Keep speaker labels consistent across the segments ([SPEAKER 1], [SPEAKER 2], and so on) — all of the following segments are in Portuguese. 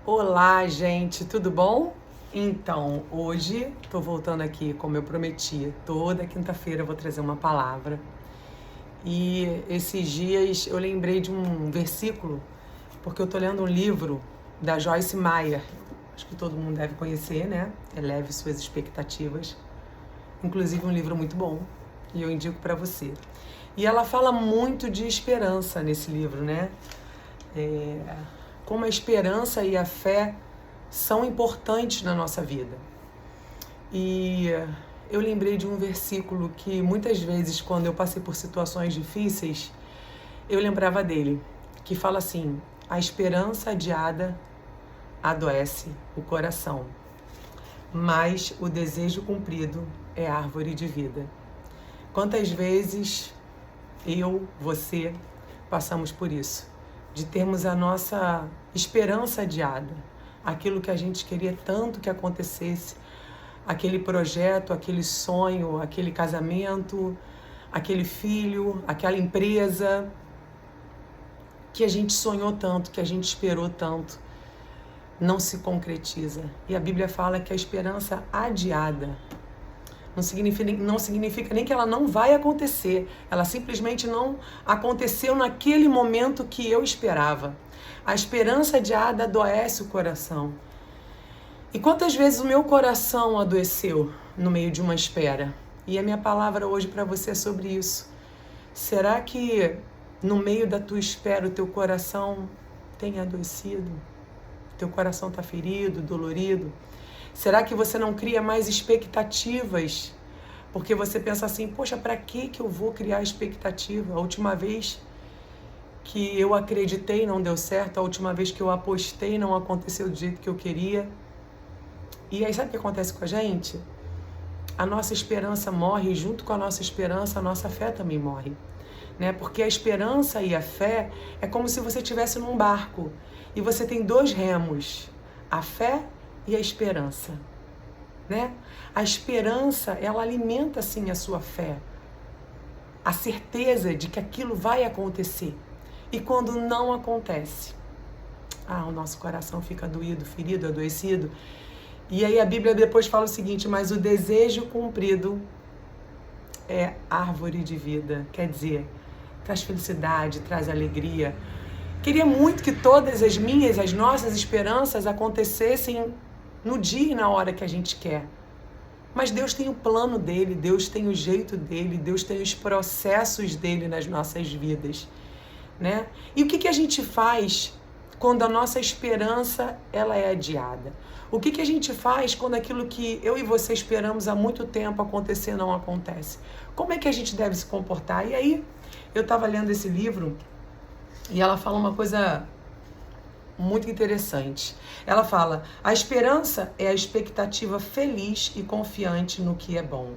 [SPEAKER 1] Olá, gente, tudo bom? Então, hoje tô voltando aqui, como eu prometi. Toda quinta-feira eu vou trazer uma palavra. E esses dias eu lembrei de um versículo, porque eu tô lendo um livro da Joyce Meyer. Acho que todo mundo deve conhecer, né? Eleve suas expectativas. Inclusive um livro muito bom, e eu indico para você. E ela fala muito de esperança nesse livro, né? Como a esperança e a fé são importantes na nossa vida. E eu lembrei de um versículo que muitas vezes, quando eu passei por situações difíceis, eu lembrava dele, que fala assim: a esperança adiada adoece o coração, mas o desejo cumprido é árvore de vida. Quantas vezes você, passamos por isso, de termos a nossa esperança adiada, aquilo que a gente queria tanto que acontecesse, aquele projeto, aquele sonho, aquele casamento, aquele filho, aquela empresa que a gente sonhou tanto, que a gente esperou tanto, não se concretiza. E a Bíblia fala que a esperança adiada não significa nem que ela não vai acontecer. Ela simplesmente não aconteceu naquele momento que eu esperava. A esperança adiada adoece o coração. E quantas vezes o meu coração adoeceu no meio de uma espera? E a minha palavra hoje para você é sobre isso. Será que no meio da tua espera o teu coração tem adoecido? Teu coração está ferido, dolorido? Será que você não cria mais expectativas? Porque você pensa assim, poxa, para que eu vou criar expectativa? A última vez que eu acreditei não deu certo, a última vez que eu apostei não aconteceu do jeito que eu queria. E aí sabe o que acontece com a gente? A nossa esperança morre e junto com a nossa esperança, a nossa fé também morre. Né? Porque a esperança e a fé é como se você estivesse num barco e você tem dois remos, a fé e a esperança, né? A esperança, ela alimenta sim a sua fé, a certeza de que aquilo vai acontecer. E quando não acontece, o nosso coração fica doído, ferido, adoecido. E aí a Bíblia depois fala o seguinte: mas o desejo cumprido é árvore de vida. Quer dizer, traz felicidade, traz alegria. Queria muito que todas as nossas esperanças acontecessem no dia e na hora que a gente quer. Mas Deus tem o plano dele, Deus tem o jeito dele, Deus tem os processos dele nas nossas vidas, né? E o que a gente faz quando a nossa esperança ela é adiada? O que a gente faz quando aquilo que eu e você esperamos há muito tempo acontecer não acontece? Como é que a gente deve se comportar? E aí, eu estava lendo esse livro e ela fala uma coisa muito interessante. Ela fala: a esperança é a expectativa feliz e confiante no que é bom.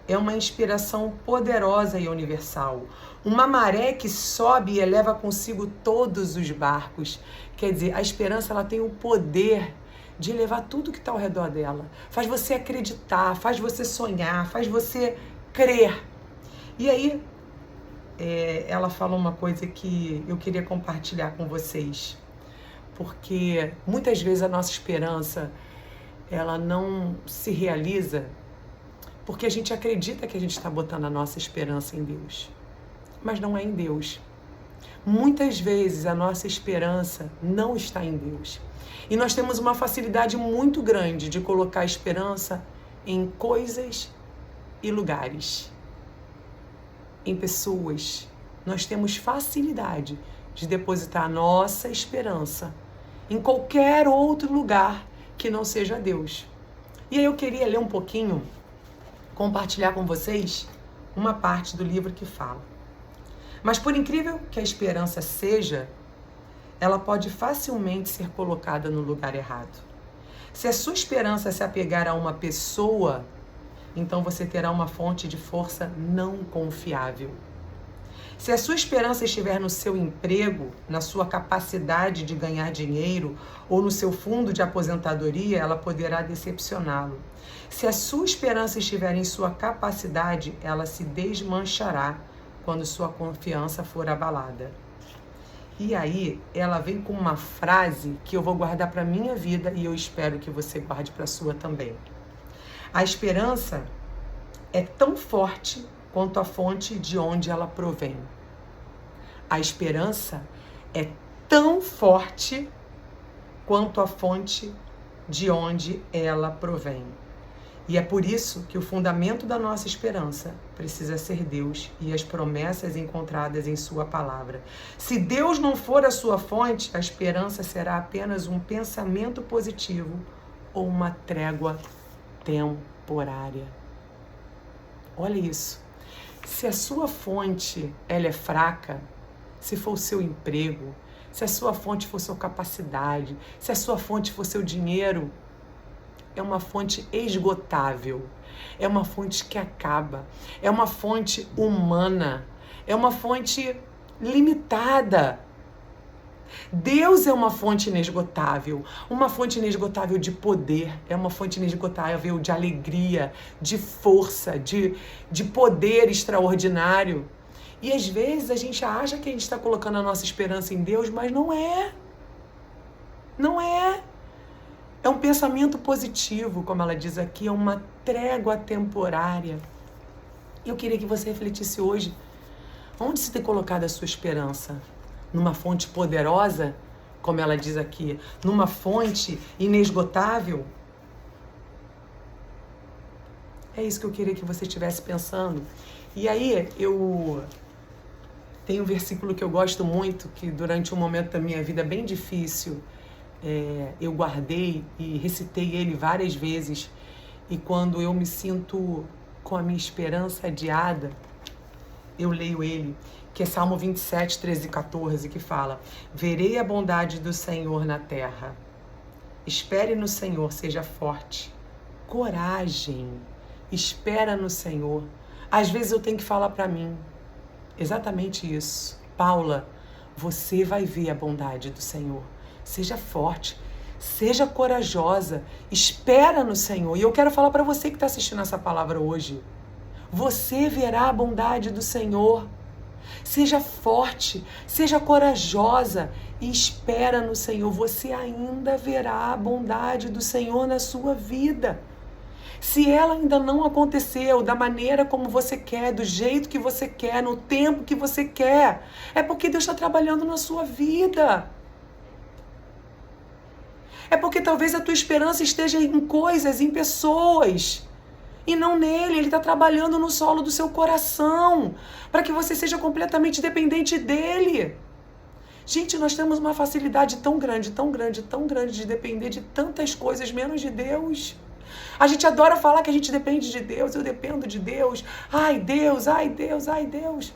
[SPEAKER 1] É uma inspiração poderosa e universal. Uma maré que sobe e eleva consigo todos os barcos. Quer dizer, a esperança ela tem o poder de levar tudo que está ao redor dela. Faz você acreditar, faz você sonhar, faz você crer. E aí, ela fala uma coisa que eu queria compartilhar com vocês. Porque muitas vezes a nossa esperança ela não se realiza porque a gente acredita que a gente está botando a nossa esperança em Deus, mas não é em Deus. Muitas vezes a nossa esperança não está em Deus e nós temos uma facilidade muito grande de colocar a esperança em coisas e lugares, em pessoas. Nós temos facilidade de depositar a nossa esperança em qualquer outro lugar que não seja Deus. E aí eu queria ler um pouquinho, compartilhar com vocês uma parte do livro que fala: mas por incrível que a esperança seja, ela pode facilmente ser colocada no lugar errado. Se a sua esperança se apegar a uma pessoa, então você terá uma fonte de força não confiável. Se a sua esperança estiver no seu emprego, na sua capacidade de ganhar dinheiro ou no seu fundo de aposentadoria, ela poderá decepcioná-lo. Se a sua esperança estiver em sua capacidade, ela se desmanchará quando sua confiança for abalada. E aí, ela vem com uma frase que eu vou guardar para minha vida e eu espero que você guarde para a sua também. A esperança é tão forte quanto a fonte de onde ela provém. A esperança é tão forte quanto a fonte de onde ela provém. E é por isso que o fundamento da nossa esperança precisa ser Deus e as promessas encontradas em sua palavra. Se Deus não for a sua fonte, a esperança será apenas um pensamento positivo ou uma trégua temporária. Olha isso. Se a sua fonte ela é fraca, se for o seu emprego, se a sua fonte for sua capacidade, se a sua fonte for seu dinheiro, é uma fonte esgotável, é uma fonte que acaba, é uma fonte humana, é uma fonte limitada. Deus é uma fonte inesgotável de poder, é uma fonte inesgotável de alegria, de força, de poder extraordinário. E às vezes a gente acha que a gente está colocando a nossa esperança em Deus, mas não é. Não é. É um pensamento positivo, como ela diz aqui, é uma trégua temporária. Eu queria que você refletisse hoje, onde você tem colocado a sua esperança? Numa fonte poderosa, como ela diz aqui, numa fonte inesgotável? É isso que eu queria que você estivesse pensando. E aí, eu tenho um versículo que eu gosto muito, que durante um momento da minha vida bem difícil, eu guardei e recitei ele várias vezes. E quando eu me sinto com a minha esperança adiada, eu leio ele, que é Salmo 27, 13 e 14, que fala: verei a bondade do Senhor na terra. Espere no Senhor, seja forte. Coragem. Espera no Senhor. Às vezes eu tenho que falar para mim exatamente isso. Paula, você vai ver a bondade do Senhor. Seja forte. Seja corajosa. Espera no Senhor. E eu quero falar para você que está assistindo essa palavra hoje. Você verá a bondade do Senhor. Seja forte, seja corajosa e espera no Senhor. Você ainda verá a bondade do Senhor na sua vida. Se ela ainda não aconteceu da maneira como você quer, do jeito que você quer, no tempo que você quer, é porque Deus está trabalhando na sua vida. É porque talvez a tua esperança esteja em coisas, em pessoas, e não nele. Ele está trabalhando no solo do seu coração, para que você seja completamente dependente dele. Gente, nós temos uma facilidade tão grande, tão grande, tão grande de depender de tantas coisas, menos de Deus. A gente adora falar que a gente depende de Deus, eu dependo de Deus. Ai, Deus, ai, Deus, ai, Deus.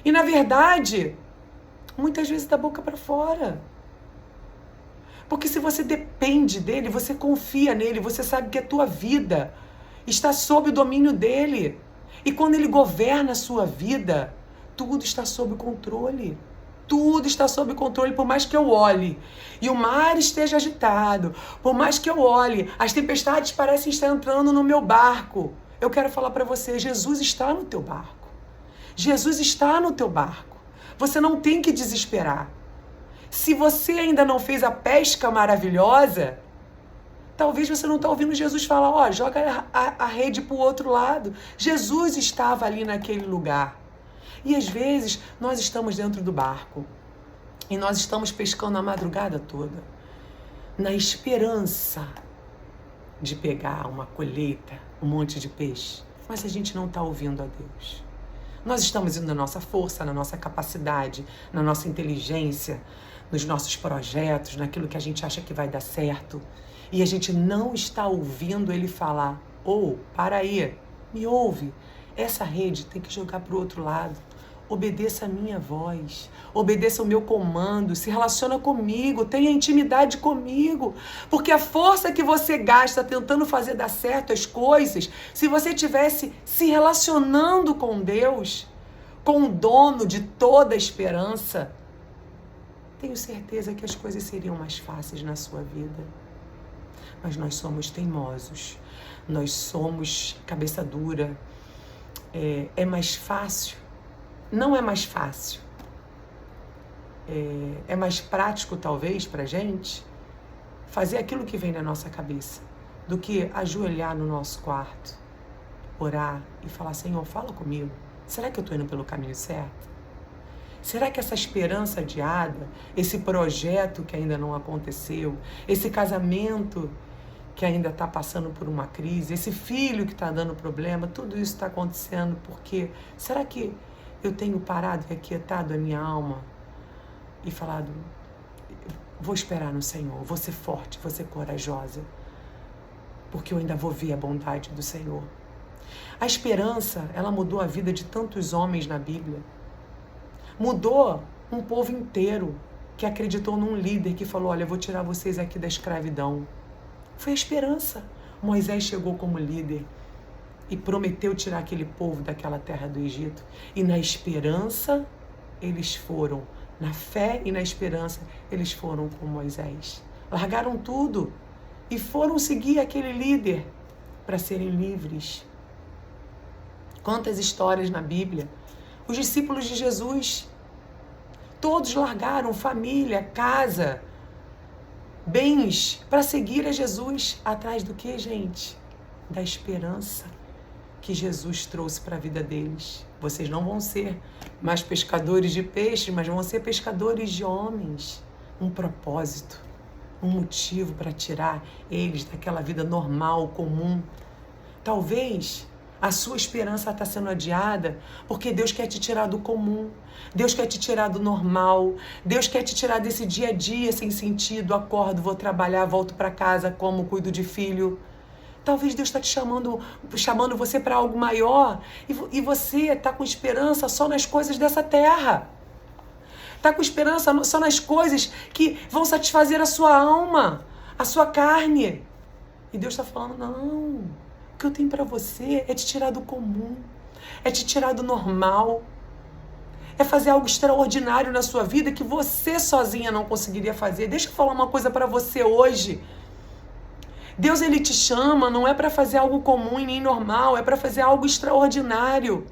[SPEAKER 1] E na verdade, muitas vezes da boca para fora. Porque se você depende dele, você confia nele, você sabe que a tua vida está sob o domínio dele. E quando ele governa a sua vida, tudo está sob controle. Tudo está sob controle, por mais que eu olhe e o mar esteja agitado, por mais que eu olhe, as tempestades parecem estar entrando no meu barco. Eu quero falar para você, Jesus está no teu barco. Jesus está no teu barco. Você não tem que desesperar. Se você ainda não fez a pesca maravilhosa, talvez você não está ouvindo Jesus falar, ó, joga a rede para o outro lado. Jesus estava ali naquele lugar. E às vezes nós estamos dentro do barco e nós estamos pescando a madrugada toda, na esperança de pegar uma colheita, um monte de peixe, mas a gente não está ouvindo a Deus. Nós estamos indo na nossa força, na nossa capacidade, na nossa inteligência, nos nossos projetos, naquilo que a gente acha que vai dar certo, e a gente não está ouvindo ele falar: para aí, me ouve, essa rede tem que jogar para o outro lado. Obedeça a minha voz, obedeça o meu comando, se relaciona comigo, tenha intimidade comigo, porque a força que você gasta tentando fazer dar certo as coisas, se você estivesse se relacionando com Deus, com o dono de toda a esperança, tenho certeza que as coisas seriam mais fáceis na sua vida. Mas nós somos teimosos, nós somos cabeça dura, é mais fácil. Não é mais fácil é mais prático, talvez, para a gente fazer aquilo que vem na nossa cabeça, do que ajoelhar no nosso quarto, orar e falar: Senhor, fala comigo. Será que eu estou indo pelo caminho certo? Será que essa esperança adiada, esse projeto que ainda não aconteceu, esse casamento que ainda está passando por uma crise, esse filho que está dando problema, tudo isso está acontecendo porque será que eu tenho parado e aquietado a minha alma e falado: vou esperar no Senhor, vou ser forte, vou ser corajosa, porque eu ainda vou ver a bondade do Senhor. A esperança, ela mudou a vida de tantos homens na Bíblia. Mudou um povo inteiro que acreditou num líder que falou: olha, eu vou tirar vocês aqui da escravidão. Foi a esperança. Moisés chegou como líder e prometeu tirar aquele povo daquela terra do Egito. E na esperança, eles foram. Na fé e na esperança, eles foram com Moisés. Largaram tudo e foram seguir aquele líder para serem livres. Quantas histórias na Bíblia. Os discípulos de Jesus, todos largaram família, casa, bens, para seguir a Jesus. Atrás do que, gente? Da esperança que Jesus trouxe para a vida deles. Vocês não vão ser mais pescadores de peixe, mas vão ser pescadores de homens. Um propósito, um motivo para tirar eles daquela vida normal, comum. Talvez a sua esperança está sendo adiada porque Deus quer te tirar do comum. Deus quer te tirar do normal. Deus quer te tirar desse dia a dia sem sentido. Acordo, vou trabalhar, volto para casa, como, cuido de filho. Talvez Deus está te chamando você para algo maior e você está com esperança só nas coisas dessa terra. Está com esperança só nas coisas que vão satisfazer a sua alma, a sua carne. E Deus está falando: não, o que eu tenho para você é te tirar do comum, é te tirar do normal, é fazer algo extraordinário na sua vida que você sozinha não conseguiria fazer. Deixa eu falar uma coisa para você hoje. Deus, ele te chama, não é para fazer algo comum e nem normal, é para fazer algo extraordinário.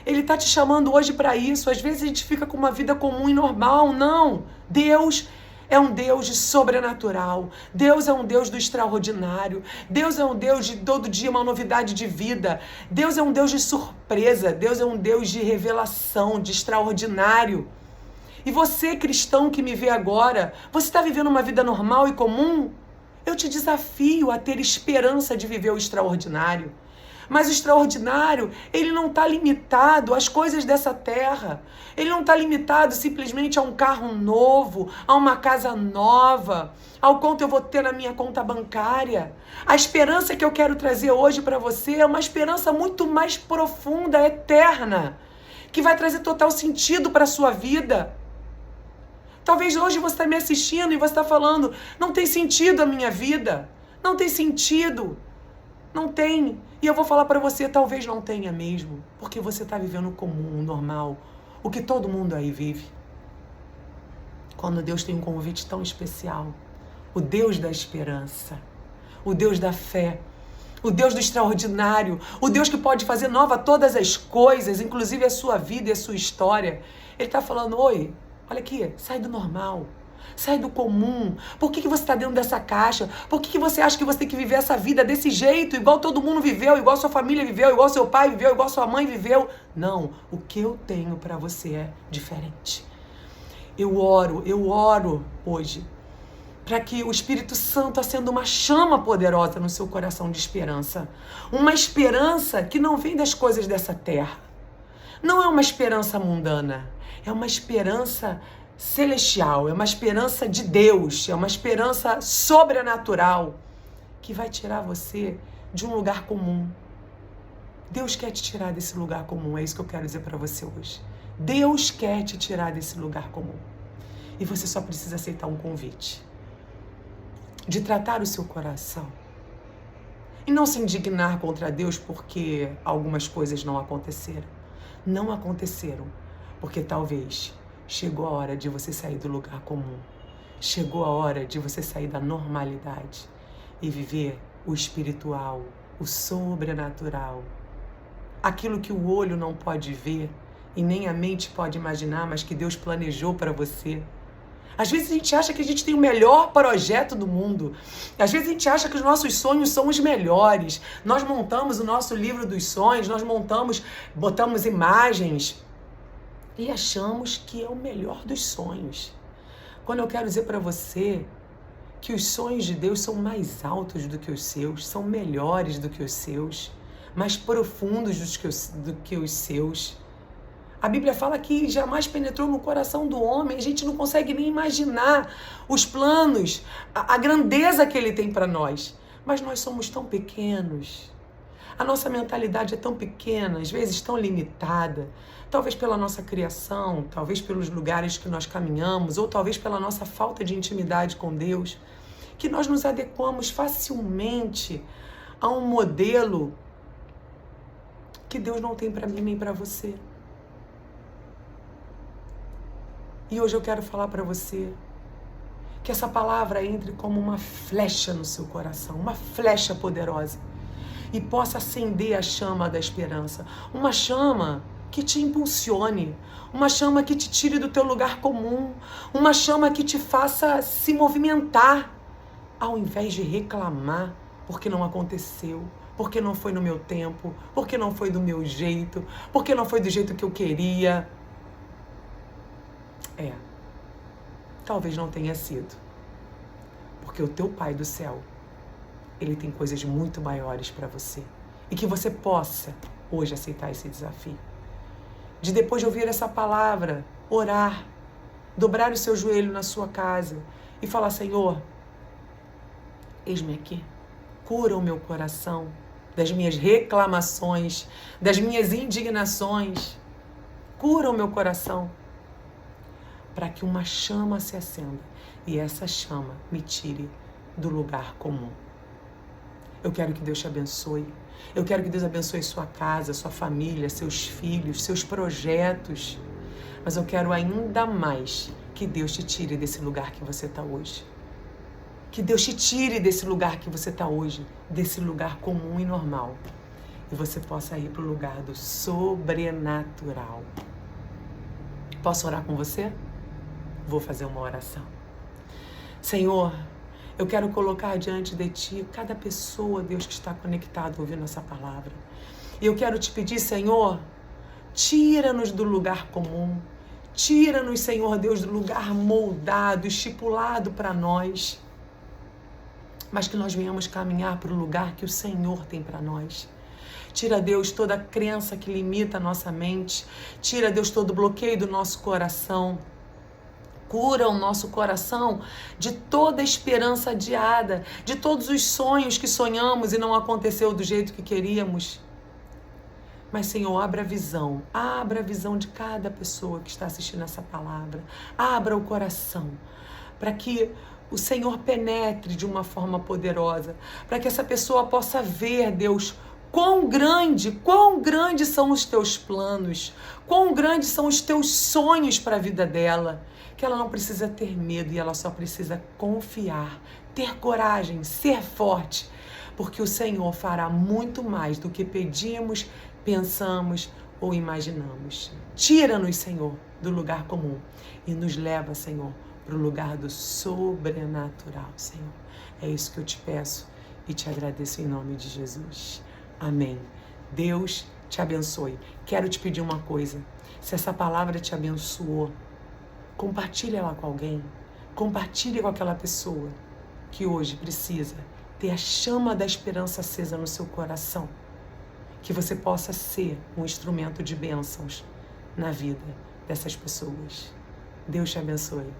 [SPEAKER 1] Ele está te chamando hoje para isso. Às vezes a gente fica com uma vida comum e normal. Não. Deus é um Deus de sobrenatural. Deus é um Deus do extraordinário. Deus é um Deus de todo dia uma novidade de vida. Deus é um Deus de surpresa. Deus é um Deus de revelação, de extraordinário. E você, cristão que me vê agora, você está vivendo uma vida normal e comum? Eu te desafio a ter esperança de viver o extraordinário. Mas o extraordinário, ele não está limitado às coisas dessa terra. Ele não está limitado simplesmente a um carro novo, a uma casa nova, ao quanto eu vou ter na minha conta bancária. A esperança que eu quero trazer hoje para você é uma esperança muito mais profunda, eterna, que vai trazer total sentido para a sua vida. Talvez hoje você está me assistindo e você está falando: não tem sentido a minha vida, não tem sentido, não tem. E eu vou falar para você: talvez não tenha mesmo, porque você está vivendo o comum, o normal, o que todo mundo aí vive. Quando Deus tem um convite tão especial, o Deus da esperança, o Deus da fé, o Deus do extraordinário, o Deus que pode fazer nova todas as coisas, inclusive a sua vida e a sua história, ele está falando: oi, olha aqui, sai do normal, sai do comum. Por que você está dentro dessa caixa? Por que você acha que você tem que viver essa vida desse jeito, igual todo mundo viveu, igual sua família viveu, igual seu pai viveu, igual sua mãe viveu? Não, o que eu tenho para você é diferente. Eu oro hoje para que o Espírito Santo acenda uma chama poderosa no seu coração de esperança. Uma esperança que não vem das coisas dessa terra. Não é uma esperança mundana, é uma esperança celestial, é uma esperança de Deus, é uma esperança sobrenatural que vai tirar você de um lugar comum. Deus quer te tirar desse lugar comum, é isso que eu quero dizer para você hoje. Deus quer te tirar desse lugar comum. E você só precisa aceitar um convite de tratar o seu coração e não se indignar contra Deus porque algumas coisas não aconteceram. Não aconteceram porque talvez chegou a hora de você sair do lugar comum. Chegou a hora de você sair da normalidade e viver o espiritual, o sobrenatural. Aquilo que o olho não pode ver e nem a mente pode imaginar, mas que Deus planejou para você. Às vezes a gente acha que a gente tem o melhor projeto do mundo. Às vezes a gente acha que os nossos sonhos são os melhores. Nós montamos o nosso livro dos sonhos, botamos imagens e achamos que é o melhor dos sonhos. Quando eu quero dizer para você que os sonhos de Deus são mais altos do que os seus, são melhores do que os seus, mais profundos do que os seus. A Bíblia fala que jamais penetrou no coração do homem. A gente não consegue nem imaginar os planos, a grandeza que Ele tem para nós. Mas nós somos tão pequenos. A nossa mentalidade é tão pequena, às vezes tão limitada. Talvez pela nossa criação, talvez pelos lugares que nós caminhamos, ou talvez pela nossa falta de intimidade com Deus, que nós nos adequamos facilmente a um modelo que Deus não tem para mim nem para você. E hoje eu quero falar para você que essa palavra entre como uma flecha no seu coração, uma flecha poderosa, e possa acender a chama da esperança, uma chama que te impulsione, uma chama que te tire do teu lugar comum, uma chama que te faça se movimentar, ao invés de reclamar porque não aconteceu, porque não foi no meu tempo, porque não foi do meu jeito, porque não foi do jeito que eu queria. Talvez não tenha sido, porque o teu Pai do céu, Ele tem coisas muito maiores para você, e que você possa hoje aceitar esse desafio, de depois de ouvir essa palavra, orar, dobrar o seu joelho na sua casa e falar: Senhor, eis-me aqui, cura o meu coração das minhas reclamações, das minhas indignações, cura o meu coração, para que uma chama se acenda e essa chama me tire do lugar comum. Eu quero que Deus te abençoe. Eu quero que Deus abençoe sua casa, sua família, seus filhos, seus projetos. Mas eu quero ainda mais que Deus te tire desse lugar que você está hoje. Que Deus te tire desse lugar que você está hoje, desse lugar comum e normal. E você possa ir para o lugar do sobrenatural. Posso orar com você? Vou fazer uma oração. Senhor, eu quero colocar diante de Ti cada pessoa, Deus, que está conectado ouvindo essa palavra. E eu quero te pedir, Senhor, tira-nos do lugar comum. Tira-nos, Senhor Deus, do lugar moldado, estipulado para nós. Mas que nós venhamos caminhar para o lugar que o Senhor tem para nós. Tira, Deus, toda a crença que limita a nossa mente. Tira, Deus, todo o bloqueio do nosso coração. Cura o nosso coração de toda a esperança adiada, de todos os sonhos que sonhamos e não aconteceu do jeito que queríamos. Mas, Senhor, abra a visão de cada pessoa que está assistindo essa palavra. Abra o coração para que o Senhor penetre de uma forma poderosa, para que essa pessoa possa ver, Deus, quão grandes são os teus planos, quão grandes são os teus sonhos para a vida dela. Que ela não precisa ter medo e ela só precisa confiar, ter coragem, ser forte, porque o Senhor fará muito mais do que pedimos, pensamos ou imaginamos. Tira-nos, Senhor, do lugar comum e nos leva, Senhor, para o lugar do sobrenatural, Senhor. É isso que eu te peço e te agradeço em nome de Jesus. Amém. Deus te abençoe. Quero te pedir uma coisa. Se essa palavra te abençoou, compartilhe ela com alguém. Compartilhe com aquela pessoa que hoje precisa ter a chama da esperança acesa no seu coração. Que você possa ser um instrumento de bênçãos na vida dessas pessoas. Deus te abençoe.